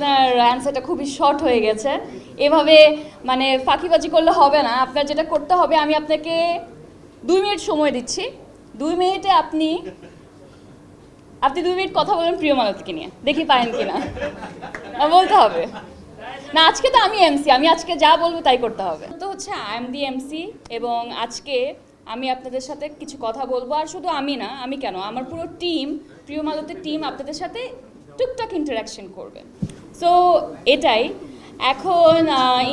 আপনার অ্যান্সারটা খুবই শর্ট হয়ে গেছে। এভাবে মানে ফাঁকিবাজি করলে হবে না। আপনার যেটা করতে হবে, আমি আপনাকে 2 মিনিট সময় দিচ্ছি। 2 মিনিটে আপনি আপনি 2 মিনিট কথা বলেন প্রিয় মালতীকে নিয়ে, দেখি পারেন কিনা। বলতে হবে না, আজকে তো আমি এমসি, আমি আজকে যা বলবো তাই করতে হবে। তো হচ্ছে আই এম দি এমসি, এবং আজকে আমি আপনাদের সাথে কিছু কথা বলবো। আর শুধু আমি না, আমি কেন, আমার পুরো টিম, প্রিয় মালতীর টিম আপনাদের সাথে টুকটাক ইন্টারাকশন করবে। সো এটাই। এখন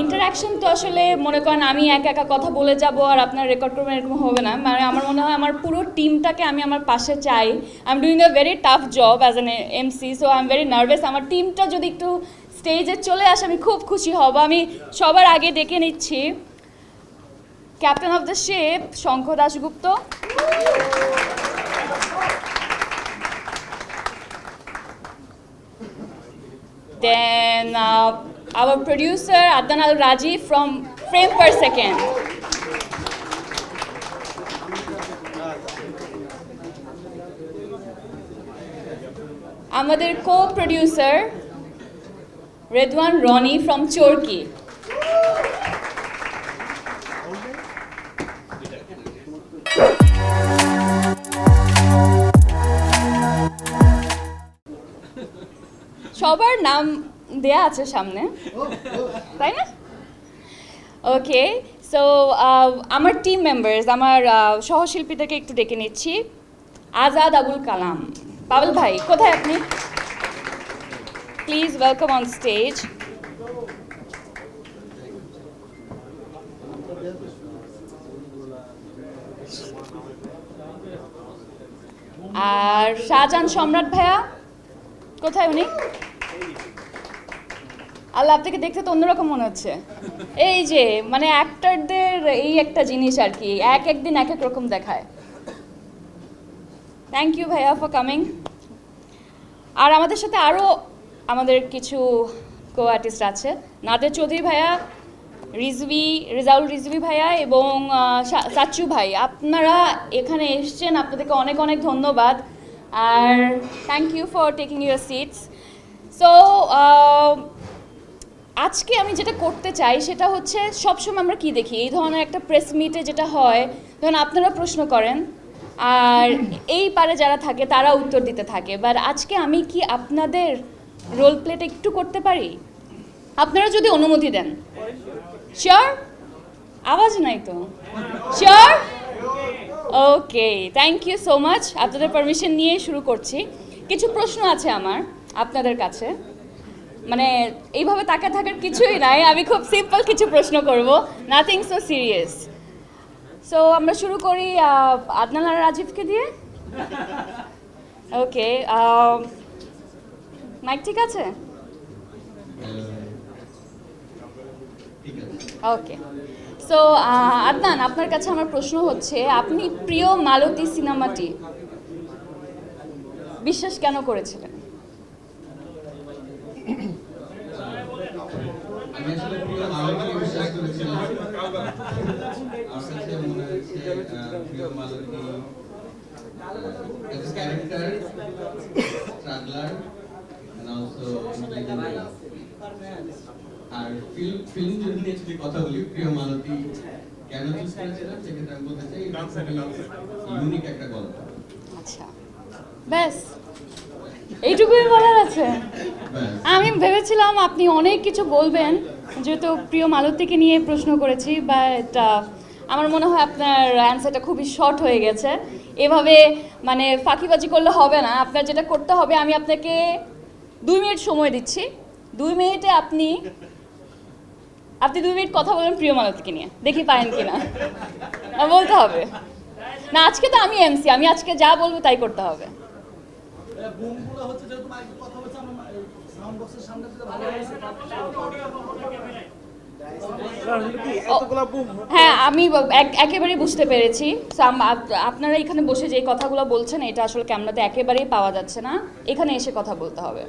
ইন্টারাকশন তো আসলে মনে করেন আমি একা একা কথা বলে যাব আর আপনার রেকর্ড করবেন, এরকম হবে না। মানে আমার মনে হয় আমার পুরো টিমটাকে আমি আমার পাশে চাই। I am doing a very tough job as an MC, so I am very nervous. আমার টিমটা যদি একটু স্টেজে চলে আসে আমি খুব খুশি হব। আমি সবার আগে ডেকে নিচ্ছি captain of the ship Shankha Dasgupta, then our producer Adnan Al Raji from Frame Per Second, আমাদের co-producer Redwan Roni from Chorki, সবার নাম দেয়া আছে সামনে, তাই না? ওকে, সো আমার টিম মেম্বার্স, আমার সহশিল্পীদেরকে একটু ডেকে নিচ্ছি। আজাদ আবুল কালাম, পাবেল ভাই কোথায় আপনি? Please welcome on stage. আর শাহজাহান সম্রাট ভাইয়া কোথায় উনি? আল্লাহ, আপনাকে দেখতে তো অন্যরকম মনে হচ্ছে। এই যে মানে অ্যাক্টরদের এই একটা জিনিস আর কি, একদিন এক এক রকম দেখায়। থ্যাংক ইউ ভাইয়া ফর কামিং। আর আমাদের সাথে আরও আমাদের কিছু কো আর্টিস্ট আছে, নাদের চৌধুরী ভাইয়া, রেজাউল রিজভি ভাইয়া এবং সাচ্চু ভাই। আপনারা এখানে এসছেন, আপনাদেরকে অনেক অনেক ধন্যবাদ। আর thank you for taking your seats. So আজকে আমি যেটা করতে চাই সেটা হচ্ছে, সবসময় আমরা কি দেখি এই ধরনের একটা প্রেস মিটে যেটা হয়, ধরুন আপনারা প্রশ্ন করেন আর এই পারে যারা থাকে তারা উত্তর দিতে থাকে। বাট আজকে আমি কি আপনাদের রোল প্লেটা একটু করতে পারি, আপনারা যদি অনুমতি দেন? শিওর? আওয়াজ নাই তো। Sure? Okay, thank you so much. আপনাদের পারমিশন নিয়ে শুরু করছি। কিছু প্রশ্ন আছে আমার আপনাদের কাছে, মানে এইভাবে তাকিয়ে থাকার কিছুই নাই, আমি খুব সিম্পল কিছু প্রশ্ন করব, নাথিং সো সিরিয়াস। সো আমরা শুরু করি আদনান আর রাজীবকে দিয়ে। ওকে, মাইক ঠিক আছে? ওকে, সো আদনান, আপনার কাছে আমার প্রশ্ন হচ্ছে, আপনি প্রিয় মালতী সিনেমাটি বিশ্বাস কেন করেছিলেন? আমি আসলে প্রিয় মালতীকে বিশ্বাস করেছিলাম। আমার কাছে মনে হচ্ছে প্রিয় Malati as a character, struggler and also intelligent. আর ফিল্ম যদি কথা বলি, প্রিয় মালতী কেন চুজ করেছিলাম সেক্ষেত্রে আমি বলতে চাই ইউনিক একটা গল্প। আচ্ছা, ব্যাস এইটুকুই বলার আছে? আমি ভেবেছিলাম আপনি অনেক কিছু বলবেন, যেহেতু প্রিয় মালতীকে নিয়ে প্রশ্ন করেছি, বাট আমার মনে হয় আপনার অ্যান্সারটা খুবই শর্ট হয়ে গেছে। এভাবে মানে ফাঁকিবাজি করলে হবে না। আপনার যেটা করতে হবে, আমি আপনাকে 2 মিনিট সময় দিচ্ছি। 2 মিনিটে আপনি 2 মিনিট কথা বলেন প্রিয় মালতীকে নিয়ে, দেখি পারেন কিনা। বলতে হবে না, আজকে তো আমি এমসি, আমি আজকে যা বলবো তাই করতে হবে। হ্যাঁ, আমি একেবারেই বুঝতে পেরেছি। আপনারা এখানে বসে যে কথাগুলো বলছেন এটা আসলে ক্যামেরাতে একেবারেই পাওয়া যাচ্ছে না, এখানে এসে কথা বলতে হবে।